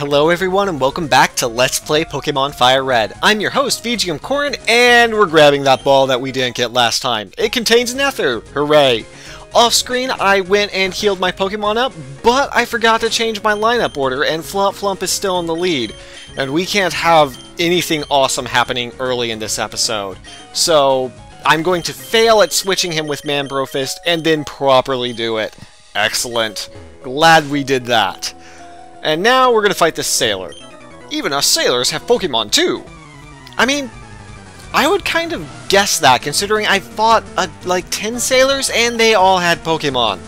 Hello everyone and welcome back to Let's Play Pokemon Fire Red. I'm your host, VGMKoren, and we're grabbing that ball that we didn't get last time. It contains Nether! Hooray! Off screen, I went and healed my Pokemon up, but I forgot to change my lineup order, and Flopflump is still in the lead. And we can't have anything awesome happening early in this episode. So, I'm going to fail at switching him with Manbrofist, and then properly do it. Excellent. Glad we did that. And now we're gonna fight this sailor. Even us sailors have Pokemon too! I mean, I would kind of guess that, considering I fought like 10 sailors and they all had Pokemon.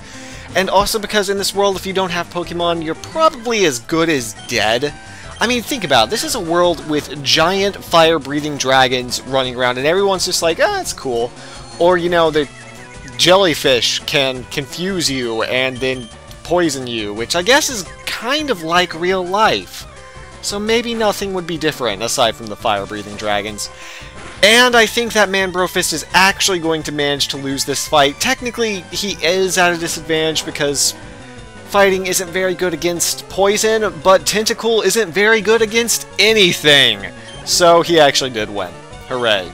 And also because in this world, if you don't have Pokemon, you're probably as good as dead. I mean, think about it. This is a world with giant fire-breathing dragons running around and everyone's just like, ah, it's cool. Or, you know, the jellyfish can confuse you and then poison you, which I guess is kind of like real life. So maybe nothing would be different aside from the fire-breathing dragons. And I think that Manbrofist is actually going to manage to lose this fight. Technically, he is at a disadvantage because fighting isn't very good against poison, but Tentacool isn't very good against anything. So he actually did win. Hooray.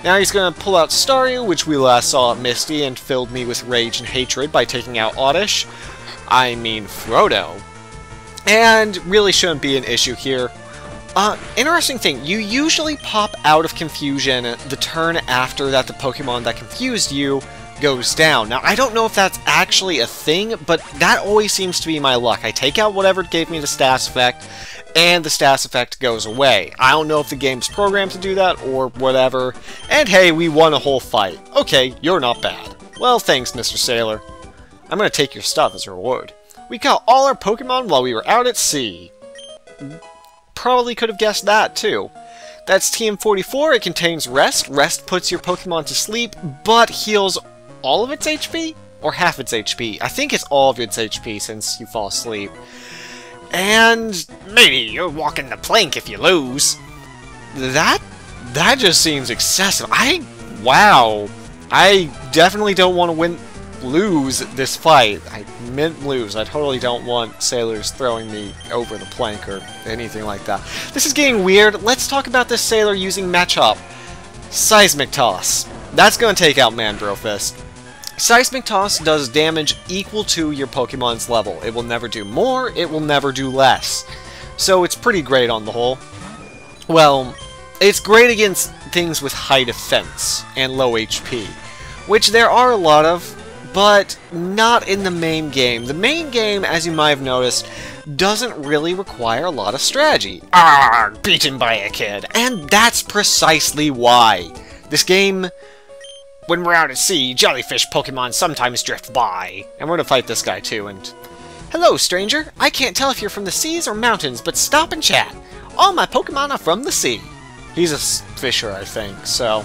Now he's going to pull out Staryu, which we last saw at Misty and filled me with rage and hatred by taking out Oddish. I mean Frodo. And really shouldn't be an issue here. Interesting thing, you usually pop out of confusion the turn after that the Pokemon that confused you goes down. Now, I don't know if that's actually a thing, but that always seems to be my luck. I take out whatever gave me the status effect, and the status effect goes away. I don't know if the game's programmed to do that, or whatever. And hey, we won a whole fight. Okay, you're not bad. Well, thanks, Mr. Sailor. I'm gonna take your stuff as a reward. We caught all our Pokemon while we were out at sea. Probably could have guessed that, too. That's TM44, it contains Rest. Rest puts your Pokemon to sleep, but heals all of its HP? Or half its HP? I think it's all of its HP since you fall asleep. And maybe you're walking the plank if you lose. That just seems excessive. Wow. I definitely don't want to lose this fight. I meant lose. I totally don't want sailors throwing me over the plank or anything like that. This is getting weird. Let's talk about this sailor using Machop. Seismic Toss. That's going to take out Manbrofist. Seismic Toss does damage equal to your Pokemon's level. It will never do more, it will never do less. So it's pretty great on the whole. Well, it's great against things with high defense and low HP, which there are a lot of, but not in the main game. The main game, as you might have noticed, doesn't really require a lot of strategy. Beaten by a kid. And that's precisely why. This game, when we're out at sea, jellyfish Pokemon sometimes drift by. And we're gonna fight this guy too, and... Hello, stranger. I can't tell if you're from the seas or mountains, but stop and chat. All my Pokemon are from the sea. He's a fisher, I think, so...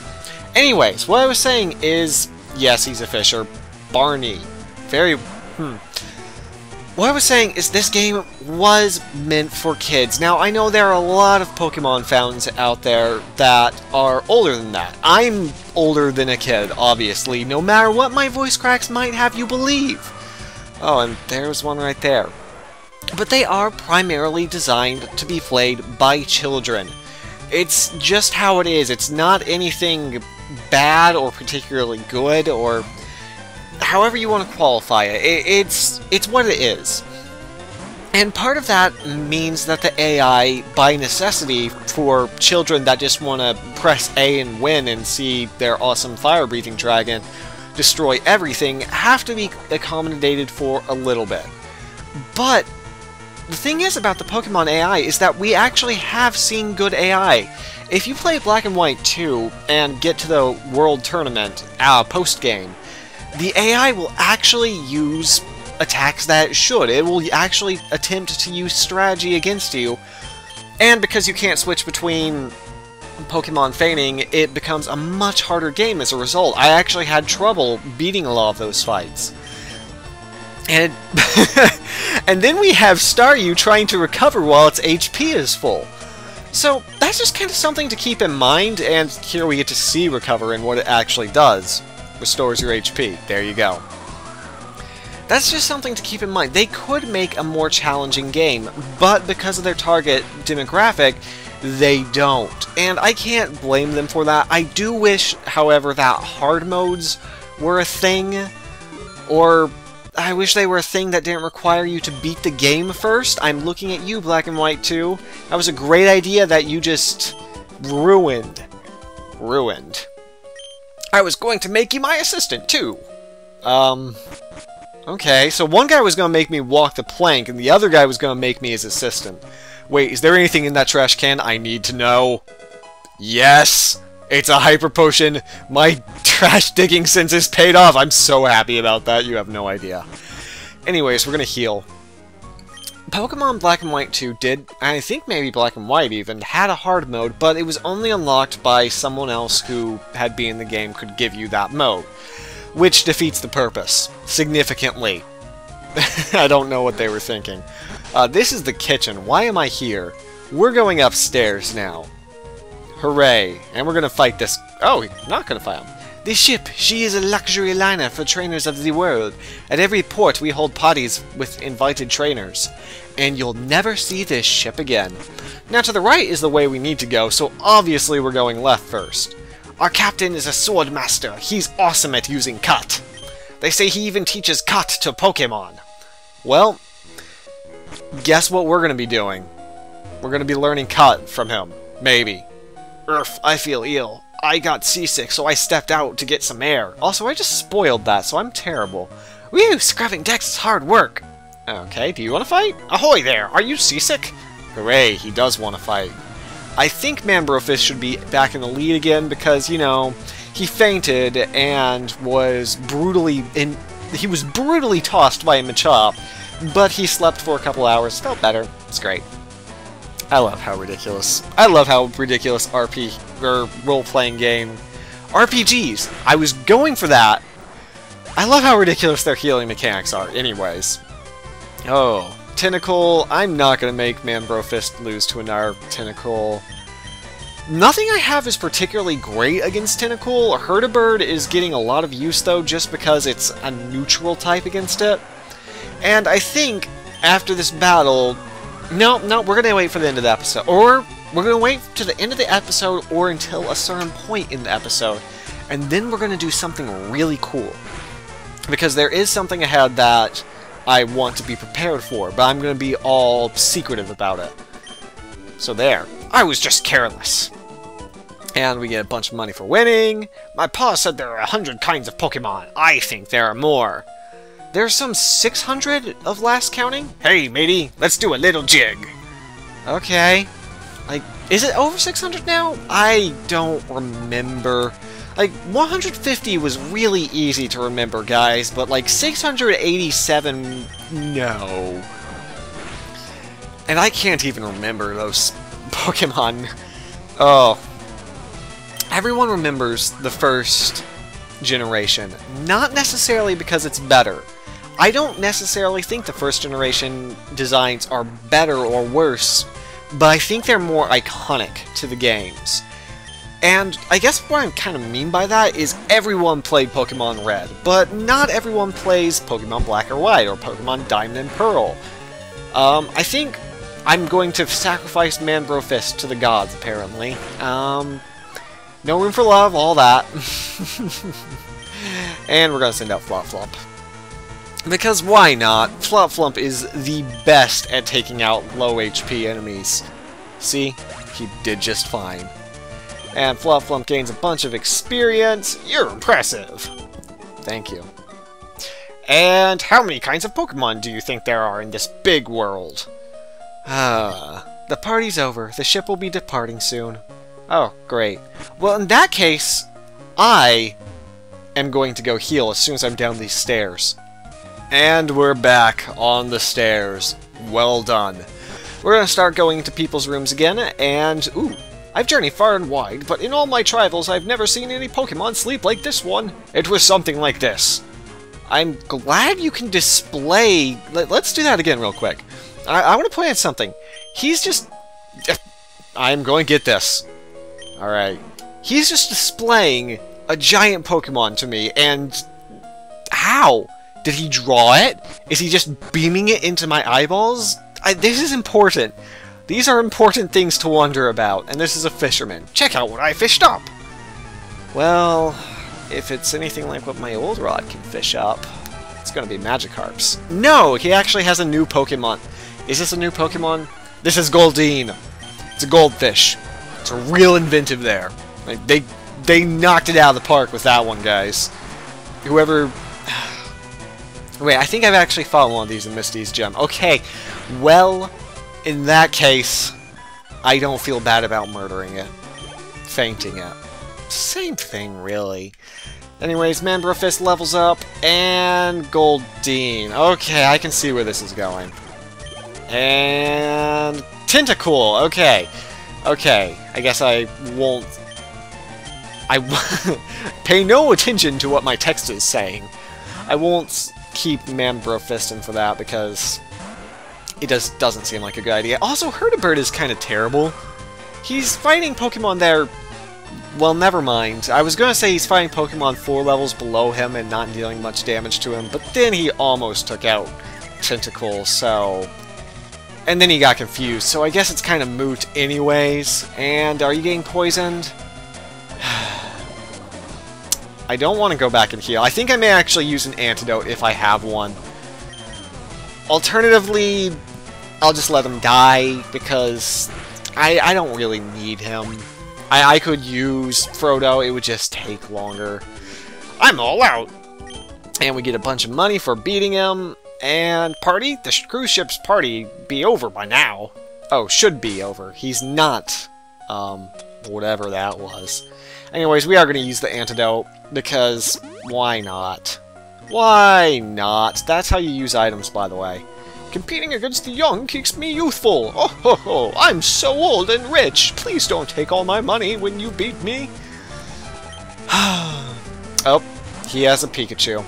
Anyways, what I was saying is... Yes, he's a fisher. Barney. What I was saying is this game was meant for kids. Now, I know there are a lot of Pokemon fans out there that are older than that. I'm older than a kid, obviously, no matter what my voice cracks might have you believe. Oh, and there's one right there. But they are primarily designed to be played by children. It's just how it is. It's not anything bad or particularly good or... however you want to qualify it, it's what it is. And part of that means that the AI, by necessity, for children that just want to press A and win and see their awesome fire-breathing dragon destroy everything, have to be accommodated for a little bit. But the thing is about the Pokemon AI is that we actually have seen good AI. If you play Black and White 2 and get to the World Tournament post-game, the AI will actually use attacks that it should. It will actually attempt to use strategy against you. And because you can't switch between Pokemon feigning, it becomes a much harder game as a result. I actually had trouble beating a lot of those fights. And, and then we have Staryu trying to recover while its HP is full. So that's just kind of something to keep in mind, and here we get to see Recover and what it actually does. Restores your HP. There you go. That's just something to keep in mind. They could make a more challenging game, but because of their target demographic, they don't. And I can't blame them for that. I do wish, however, that hard modes were a thing, or I wish they were a thing that didn't require you to beat the game first. I'm looking at you, Black and White 2. That was a great idea that you just ruined. Ruined. I was going to make you my assistant, too. Okay, so one guy was going to make me walk the plank, and the other guy was going to make me his assistant. Wait, is there anything in that trash can I need to know? Yes! It's a hyper potion! My trash digging sense is paid off! I'm so happy about that, you have no idea. Anyways, we're gonna heal. Pokemon Black and White 2 did, I think maybe Black and White even, had a hard mode, but it was only unlocked by someone else who had been in the game could give you that mode. Which defeats the purpose. Significantly. I don't know what they were thinking. This is the kitchen. Why am I here? We're going upstairs now. Hooray. And we're gonna fight this... Oh, not gonna fight him. The ship. She is a luxury liner for trainers of the world. At every port we hold parties with invited trainers. And you'll never see this ship again. Now to the right is the way we need to go, so obviously we're going left first. Our captain is a sword master. He's awesome at using cut. They say he even teaches cut to Pokémon. Well, guess what we're going to be doing? We're going to be learning cut from him. Maybe. I feel ill. I got seasick, so I stepped out to get some air. Also, I just spoiled that, so I'm terrible. Whew, scrubbing decks is hard work. Okay, do you want to fight? Ahoy there, are you seasick? Hooray, he does want to fight. I think Manbrofist should be back in the lead again because, you know, he fainted and was brutally tossed by a Machop, but he slept for a couple hours, felt better. It's great. I love how ridiculous RP or role-playing game RPGs. I was going for that. I love how ridiculous their healing mechanics are. Anyways, oh, Tentacle. I'm not gonna make Manbrofist lose to another Tentacle. Nothing I have is particularly great against Tentacle. Herdibird is getting a lot of use though, just because it's a neutral type against it. And I think after this battle. No, we're gonna wait for the end of the episode. Or, we're gonna wait to the end of the episode or until a certain point in the episode. And then we're gonna do something really cool. Because there is something ahead that I want to be prepared for, but I'm gonna be all secretive about it. So there. I was just careless. And we get a bunch of money for winning. My pa said there are 100 kinds of Pokemon. I think there are more. There's some 600 of last counting? Hey, matey, let's do a little jig. Okay. Like, is it over 600 now? I don't remember. Like, 150 was really easy to remember, guys, but like 687, no. And I can't even remember those Pokemon. Oh. Everyone remembers the first generation. Not necessarily because it's better. I don't necessarily think the first generation designs are better or worse, but I think they're more iconic to the games. And I guess what I kind of mean by that is everyone played Pokemon Red, but not everyone plays Pokemon Black or White or Pokemon Diamond and Pearl. I think I'm going to sacrifice Manbrofist to the gods, apparently. No room for love, all that. And we're gonna send out Flopflump. Because why not? Flopflump is the best at taking out low HP enemies. See? He did just fine. And Flopflump gains a bunch of experience. You're impressive! Thank you. And how many kinds of Pokemon do you think there are in this big world? The party's over. The ship will be departing soon. Oh, great. Well, in that case, I am going to go heal as soon as I'm down these stairs. And we're back on the stairs. Well done. We're going to start going into people's rooms again, and, ooh, I've journeyed far and wide, but in all my travels I've never seen any Pokemon sleep like this one. It was something like this. I'm glad you can display... Let's do that again real quick. I want to point out something. He's just... I'm going to get this. Alright. He's just displaying a giant Pokemon to me, and... How? Did he draw it? Is he just beaming it into my eyeballs? This is important. These are important things to wonder about, and this is a fisherman. Check out what I fished up! Well, if it's anything like what my old rod can fish up, it's gonna be Magikarps. No, he actually has a new Pokemon. Is this a new Pokemon? This is Goldeen. It's a goldfish. It's real inventive there. Like, they knocked it out of the park with that one, guys. Whoever... Wait, I think I've actually fought one of these in Misty's gym. Okay, well, in that case, I don't feel bad about murdering it. Fainting it. Same thing, really. Anyways, Manbrofist levels up, and Goldeen. Okay, I can see where this is going. And... Tentacool, okay. Okay, I guess I won't... pay no attention to what my text is saying. I won't keep Manbrofisting for that, because it doesn't seem like a good idea. Also, Hertibird is kind of terrible. He's fighting Pokemon there... Well, never mind. I was going to say he's fighting Pokemon 4 levels below him and not dealing much damage to him, but then he almost took out Tentacool, so... And then he got confused, so I guess it's kind of moot anyways. And are you getting poisoned? I don't want to go back and heal. I think I may actually use an antidote if I have one. Alternatively, I'll just let him die, because I don't really need him. I could use Frodo, it would just take longer. I'm all out! And we get a bunch of money for beating him. And party? The cruise ship's party be over by now. Oh, should be over. He's not, whatever that was. Anyways, we are going to use the antidote, because why not? Why not? That's how you use items, by the way. Competing against the young keeps me youthful. Oh ho ho, I'm so old and rich. Please don't take all my money when you beat me. Oh, he has a Pikachu.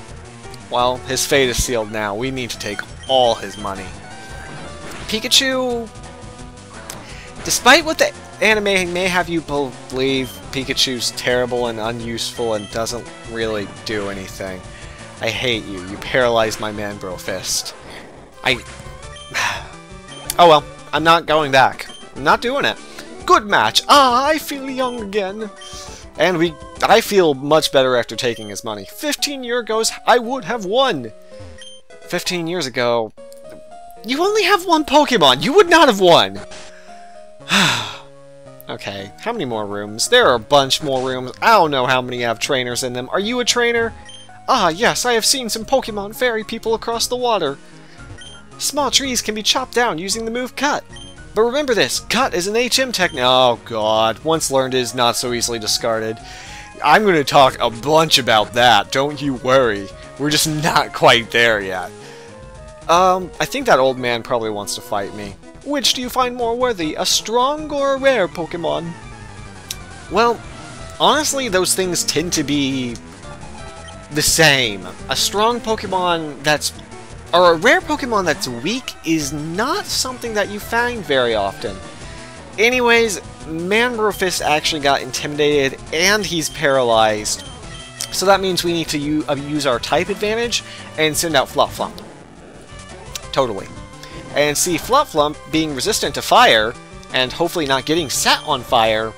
Well, his fate is sealed now. We need to take all his money. Pikachu... Despite what the anime may have you believe, Pikachu's terrible and unuseful and doesn't really do anything. I hate you. You paralyzed my Manbrofist. Oh well, I'm not going back. I'm not doing it. Good match. Ah, I feel young again. And I feel much better after taking his money. 15 years ago, I would have won. 15 years ago, you only have one Pokemon. You would not have won. Okay, how many more rooms? There are a bunch more rooms. I don't know how many have trainers in them. Are you a trainer? Ah, yes, I have seen some Pokemon fairy people across the water. Small trees can be chopped down using the move Cut. But remember this, Cut is an HM technique. Oh god, once learned is not so easily discarded. I'm going to talk a bunch about that, don't you worry. We're just not quite there yet. I think that old man probably wants to fight me. Which do you find more worthy, a strong or a rare Pokemon? Well, honestly, those things tend to be the same. A strong Pokemon that's... or a rare Pokemon that's weak is not something that you find very often. Anyways, Manbrofist actually got intimidated and he's paralyzed. So that means we need to use our type advantage and send out Flopflump. Totally. And see, Flopflump, being resistant to fire, and hopefully not getting set on fire,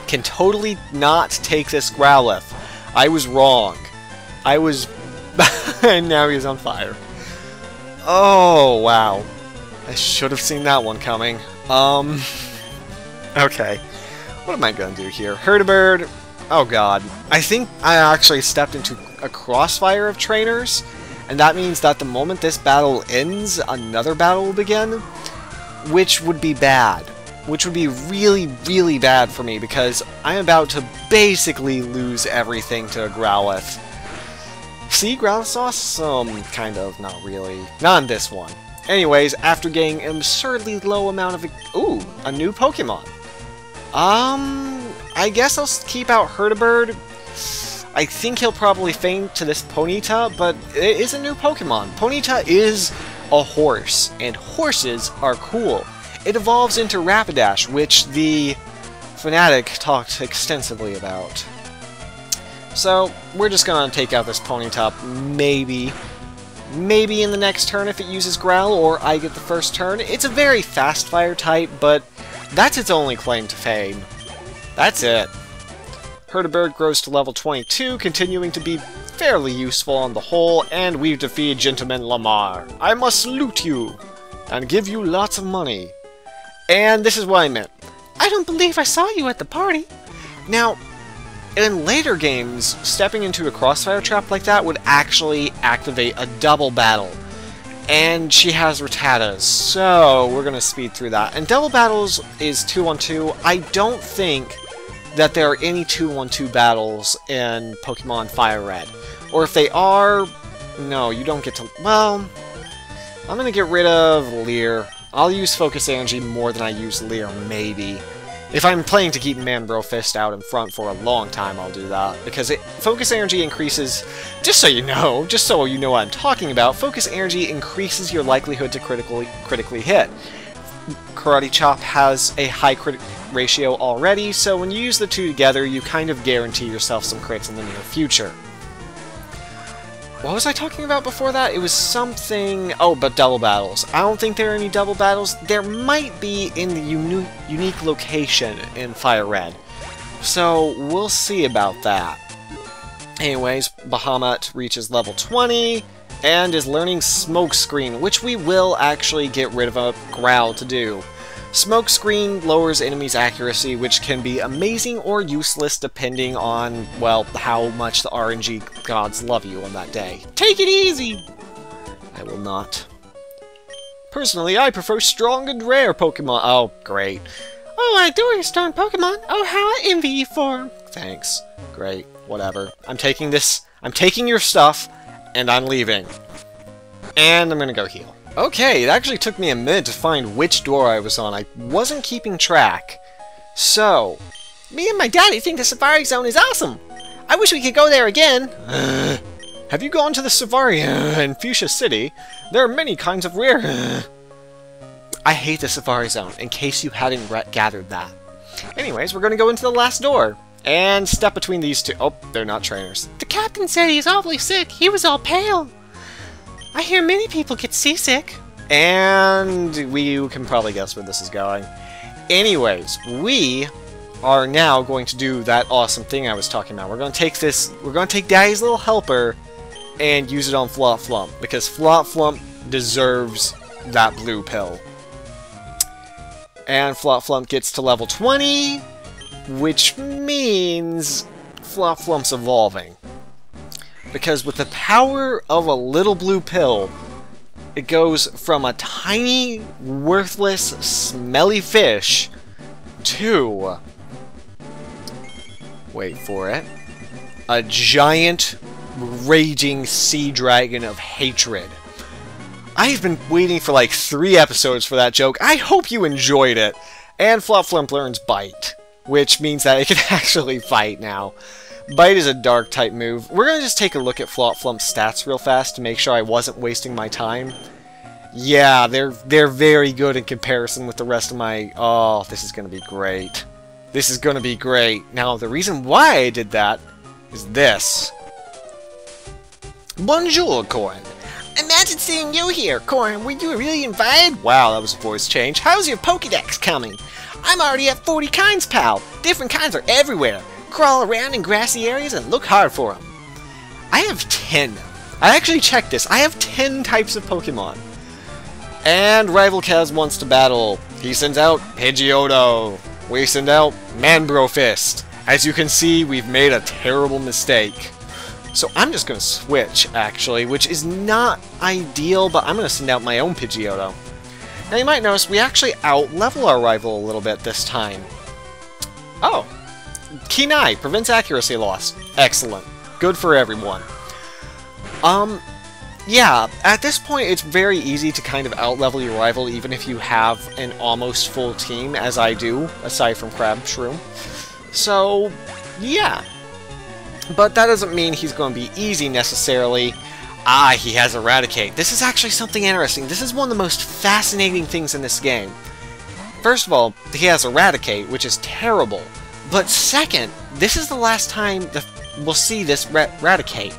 can totally not take this Growlithe. I was wrong. I was... and now he's on fire. Oh, wow. I should have seen that one coming. Okay. What am I gonna do here? Hertibird. Oh god. I think I actually stepped into a crossfire of trainers, and that means that the moment this battle ends, another battle will begin, which would be bad. Which would be really, really bad for me, because I'm about to basically lose everything to a Growlithe. See, Growlithe awesome? Kind of, not really. Not in this one. Anyways, after getting an absurdly low amount of... Ooh, a new Pokemon. I guess I'll keep out Hertibird. I think he'll probably faint to this Ponyta, but it is a new Pokemon. Ponyta is a horse, and horses are cool. It evolves into Rapidash, which the Fanatic talked extensively about. So, we're just gonna take out this Ponyta, maybe. Maybe in the next turn if it uses Growl, or I get the first turn. It's a very fast fire type, but that's its only claim to fame. That's it. Herdeberg grows to level 22, continuing to be fairly useful on the whole, and we've defeated Gentleman Lamar. I must loot you, and give you lots of money. And this is what I meant. I don't believe I saw you at the party. Now, in later games, stepping into a crossfire trap like that would actually activate a double battle. And she has Rattatas, so we're going to speed through that. And double battles is 2-on-2. I don't think that there are any 2-on-2 battles in Pokemon Fire Red. Or if they are, no, you don't get to... Well, I'm going to get rid of Leer. I'll use Focus Energy more than I use Leer, maybe. If I'm planning to keep Manbro Fist out in front for a long time, I'll do that. Because Focus Energy increases, just so you know what I'm talking about, Focus Energy increases your likelihood to critically hit. Karate Chop has a high crit ratio already, so when you use the two together, you kind of guarantee yourself some crits in the near future. What was I talking about before that? It was something... Oh, but double battles. I don't think there are any double battles. There might be in the unique location in Fire Red. So, we'll see about that. Anyways, Bahamut reaches level 20, and is learning Smokescreen, which we will actually get rid of a Growl to do. Smokescreen lowers enemies' accuracy, which can be amazing or useless depending on, well, how much the RNG gods love you on that day. Take it easy! I will not. Personally, I prefer strong and rare Pokemon. Oh, great. Oh, I adore your strong Pokemon. Oh, how I envy you for 'em. Thanks. Great. Whatever. I'm taking your stuff, and I'm leaving. And I'm gonna go heal. Okay, it actually took me a minute to find which door I was on. I wasn't keeping track. So, me and my daddy think the Safari Zone is awesome. I wish we could go there again. Have you gone to the Safari in Fuchsia City? There are many kinds of rare... I hate the Safari Zone, in case you hadn't gathered that. Anyways, we're going to go into the last door. And step between these two. Oh, they're not trainers. The captain said he's awfully sick. He was all pale. I hear many people get seasick. And you can probably guess where this is going. Anyways, we are now going to do that awesome thing I was talking about. We're going to take Daddy's little helper and use it on Flopflump, because Flopflump deserves that blue pill. And Flopflump gets to level 20, which means Flopflump's evolving. Because with the power of a little blue pill, it goes from a tiny, worthless, smelly fish to... wait for it. A giant, raging sea dragon of hatred. I've been waiting for like 3 episodes for that joke. I hope you enjoyed it. And Flopflump learns Bite, which means that it can actually fight now. Bite is a dark type move. We're going to just take a look at Flopflump's stats real fast to make sure I wasn't wasting my time. Yeah, they're very good in comparison with the rest of my... Oh, this is going to be great. This is going to be great. Now, the reason why I did that is this. Bonjour, Koren. Imagine seeing you here, Koren. Were you really invited? Wow, that was a voice change. How's your Pokédex coming? I'm already at 40 kinds, pal. Different kinds are everywhere. Crawl around in grassy areas and look hard for them. I have 10. I actually checked this. I have 10 types of Pokemon. And Rival Kaz wants to battle. He sends out Pidgeotto. We send out Manbro Fist. As you can see, we've made a terrible mistake. So I'm just going to switch, actually, which is not ideal, but I'm going to send out my own Pidgeotto. Now you might notice we actually out-level our rival a little bit this time. Oh. Keen Eye prevents accuracy loss. Excellent. Good for everyone. Yeah, at this point it's very easy to kind of out-level your rival even if you have an almost full team, as I do, aside from Crab Shroom. So, yeah. But that doesn't mean he's going to be easy necessarily. Ah, he has Eradicate. This is actually something interesting. This is one of the most fascinating things in this game. First of all, he has Eradicate, which is terrible. But second, this is the last time we'll see this Eradicate.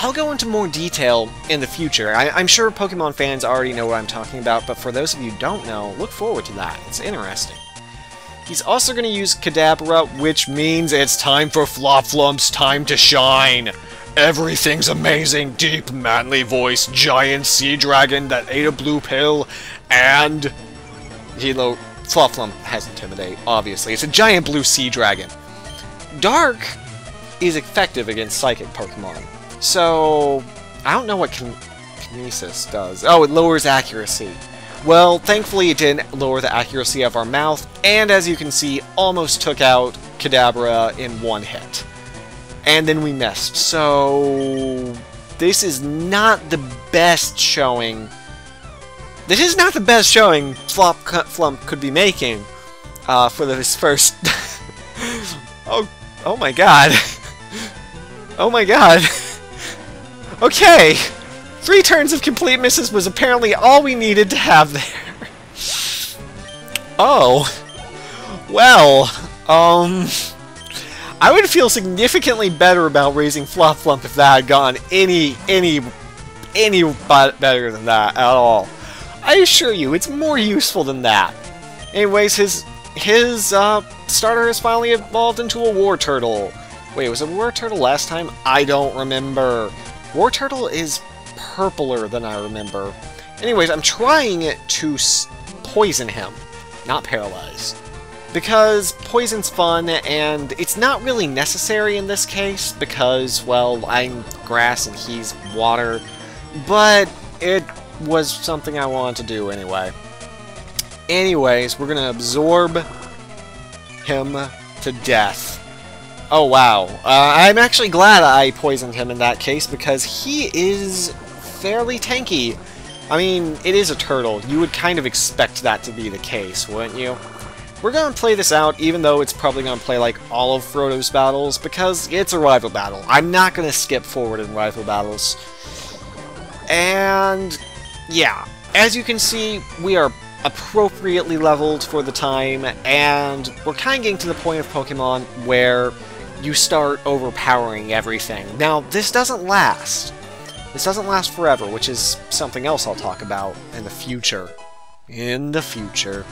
I'll go into more detail in the future. I'm sure Pokemon fans already know what I'm talking about, but for those of you who don't know, look forward to that. It's interesting. He's also going to use Kadabra, which means it's time for Flopflump's time to shine. Everything's amazing, deep, manly voice, giant sea dragon that ate a blue pill, and... Flopflump has Intimidate, obviously. It's a giant blue sea dragon. Dark is effective against Psychic Pokemon. So, I don't know what Kinesis does. Oh, it lowers accuracy. Well, thankfully it didn't lower the accuracy of our mouth, and as you can see, almost took out Kadabra in one hit. And then we missed. So, this is not the best showing. This is not the best showing Flump could be making for this first... oh my god. Oh my god. Okay. 3 turns of complete misses was apparently all we needed to have there. Oh. Well, I would feel significantly better about raising Flopflump if that had gone any better than that at all. I assure you, it's more useful than that. Anyways, his starter has finally evolved into a War Turtle. Wait, was it War Turtle last time? I don't remember. War Turtle is purpler than I remember. Anyways, I'm trying to poison him, not paralyze. Because poison's fun, and it's not really necessary in this case, because, well, I'm grass and he's water. But it was something I wanted to do anyway. Anyways, we're gonna absorb him to death. Oh wow. I'm actually glad I poisoned him in that case, because he is fairly tanky. I mean, it is a turtle. You would kind of expect that to be the case, wouldn't you? We're gonna play this out, even though it's probably gonna play like all of Frodo's battles, because it's a rival battle. I'm not gonna skip forward in rival battles. And yeah, as you can see, we are appropriately leveled for the time, and we're kind of getting to the point of Pokemon where you start overpowering everything. Now, this doesn't last. This doesn't last forever, which is something else I'll talk about in the future. In the future.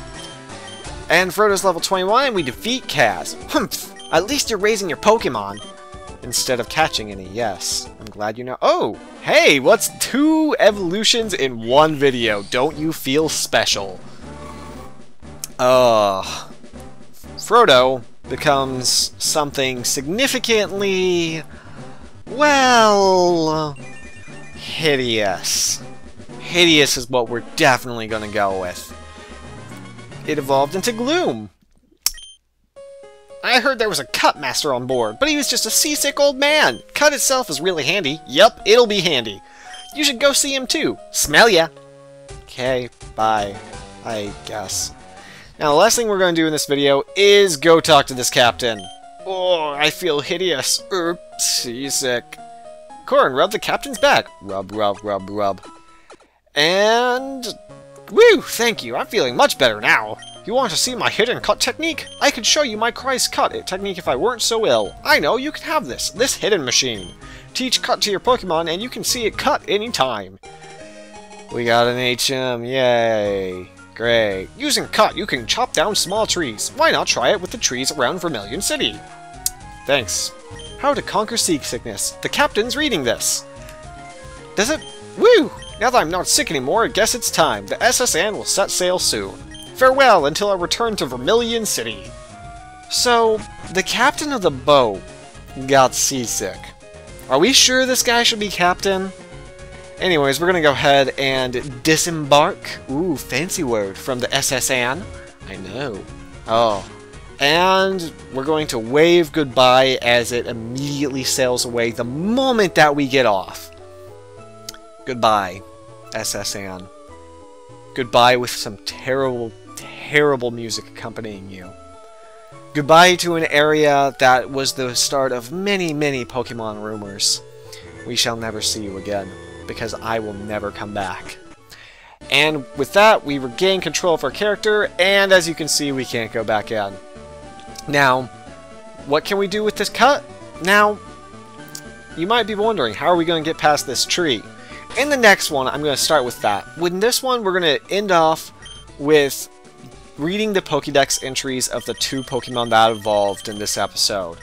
And Frodo's level 21, and we defeat Kaz. Humph! At least you're raising your Pokemon. Instead of catching any, yes. I'm glad you know. Oh! Hey! What's 2 evolutions in 1 video? Don't you feel special? Frodo becomes something significantly... well... hideous. Hideous is what we're definitely gonna go with. It evolved into Gloom. I heard there was a Cut Master on board, but he was just a seasick old man. Cut itself is really handy. Yup, it'll be handy. You should go see him too. Smell ya. Okay, bye. I guess. Now, the last thing we're going to do in this video is go talk to this captain. Oh, I feel hideous. Seasick. Koren, rub the captain's back. Rub, rub, rub, rub. And... woo! Thank you. I'm feeling much better now. You want to see my hidden cut technique? I could show you my Christ cut technique if I weren't so ill. I know, you can have this hidden machine. Teach cut to your Pokemon and you can see it cut anytime. We got an HM, yay. Great. Using cut, you can chop down small trees. Why not try it with the trees around Vermilion City? Thanks. How to conquer seasickness. The captain's reading this. Does it? Woo! Now that I'm not sick anymore, I guess it's time. The SS Anne will set sail soon. Farewell until I return to Vermilion City. So, the captain of the boat got seasick. Are we sure this guy should be captain? Anyways, we're gonna go ahead and disembark. Ooh, fancy word from the SS Anne. I know. Oh. And we're going to wave goodbye as it immediately sails away the moment that we get off. Goodbye, SS Anne. Goodbye with some terrible, terrible music accompanying you. Goodbye to an area that was the start of many, many Pokemon rumors. We shall never see you again, because I will never come back. And with that, we regain control of our character, and as you can see, we can't go back in. Now, what can we do with this cut? Now, you might be wondering, how are we going to get past this tree? In the next one, I'm going to start with that. With this one, we're going to end off with reading the Pokédex entries of the 2 Pokemon that evolved in this episode.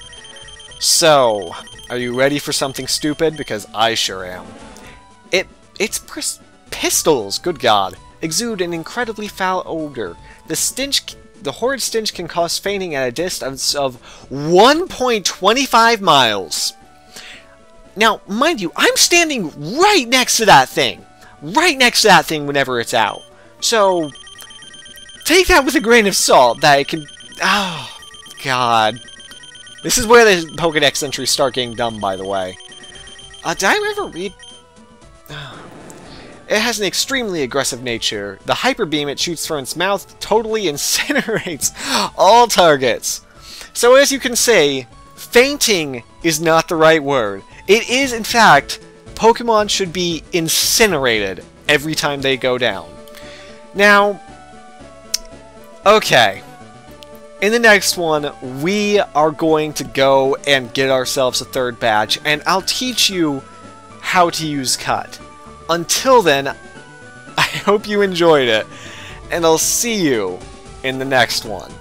So, are you ready for something stupid? Because I sure am. Its pistols, good god, exude an incredibly foul odor. The horrid stench can cause fainting at a distance of 1.25 miles. Now, mind you, I'm standing right next to that thing. Right next to that thing whenever it's out. So, take that with a grain of salt that it can... Oh, god. This is where the Pokédex entries start getting dumb, by the way. Did I ever read... It has an extremely aggressive nature. The Hyper Beam it shoots from its mouth totally incinerates all targets. So as you can say, fainting is not the right word. It is, in fact, Pokemon should be incinerated every time they go down. Now, okay. In the next one, we are going to go and get ourselves a 3rd badge, and I'll teach you how to use Cut. Until then, I hope you enjoyed it, and I'll see you in the next one.